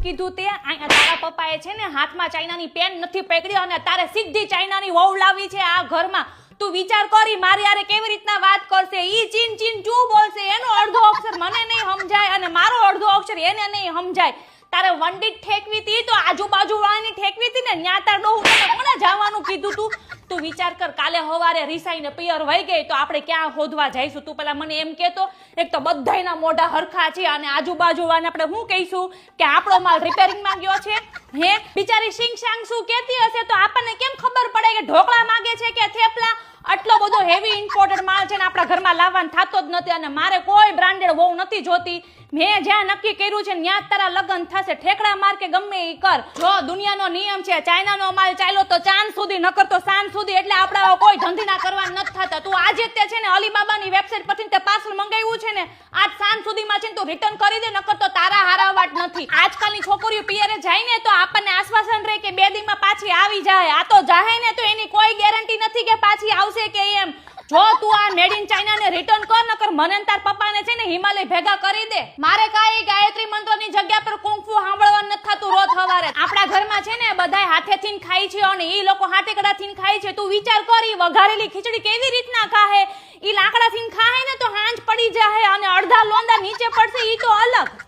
કીધું તે તારા પપ્પાએ છે ને હાથમાં ચાઇનાની પેન નથી પકડી અને તારે સીધી ચાઇનાની વહુ લાવી છે આ ઘરમાં. તું વિચાર કરી મારી યારે કેવી રીતના વાત કરશે. ઈ ચીન ચીન ચૂ બોલશે, એનો અડધો અક્ષર મને નહીં સમજાય અને મારો અડધો અક્ષર એને નહીં સમજાય. તારે વંડીટ ઠેકવી હતી તો આજુબાજુ વાળાની ઠેકવી હતી ને ન્યા તાર ડોહું કોને જવાનું કીધું તું. તું વિચાર કર, કાલે હવારે રિસાઈને પિયર વહી ગઈ તો આપણે ક્યાં શોધવા જઈશું? તું પેલા મને એમ કેતો. એક તો બધાયના મોઢા હરખા છે અને આજુબાજુ વાળાને આપણે શું કહીશું કે આપણો માલ રિપેરિંગમાં ગયો છે? હે બિચારી સિંગ સાંગ શું કહેતી હશે તો આપણને કેમ ખબર પડે કે ઢોકળા માંગે છે કે થેપલા? આટલો બધો હેવી ઇમ્પોર્ટેડ માલ છે ને આપણા ઘરમાં લાવવાનું થતો જ નથી અને મારે કોઈ બ્રાન્ડેડ વહુ નથી જોતી. મેં જ્યાં નક્કી કર્યું છે ત્યાં તારા લગ્ન થશે. ઠેકડા માર કે ગમે એ કર. જો દુનિયાનો નિયમ છે, ચાઇનાનો માલ ચાલ્યો તો ચાંદ સુધી, નકર તો સાંજ સુધી. એટલે આપણા કોઈ ધંધીના કરવા નથી થતા. તું આજે તે છે ને અલીબાબાની વેબસાઈટ પરથી તે પાર્સલ મંગાવ્યું છે ને, આજ સાંજ સુધીમાં છે ને તું રિટર્ન કરી દે, નકર તો તારા હારાવાટ નથી. આજકાલની છોકરીઓ પિયરે જાય ને તો આપણને આશ્વાસન રહે કે 2 દીમાં પાછી આવી જાય. આ તો જાહે ને તો એની કોઈ ગેરંટી નથી કે પાછી આવશે કે એમ. જો તું આ મેડ ઇન ચાઇના ને રિટર્ન કર, નકર મને તાર પપ્પાને છે ને હિમાલય ભેગા કરી દે. મારે કાંઈ ગાયત્રી મંત્રની જગ્યા પર કુંફુ સાંભળવાનું નથી થતું રોજ સવારે. આપણા ઘરમાં છે ને બધાય હાથેથી ખાય છે અને ઈ લોકો હાટેકડાથી ખાય છે. તું વિચાર કર, ઈ વઘારેલી ખીચડી કેવી રીતના ખાહે? ઈ લાકડાથી ખાહે ને તો હાંજ પડી જાહે અને અડધા લોંદા નીચે પડશે. ઈ તો અલગ.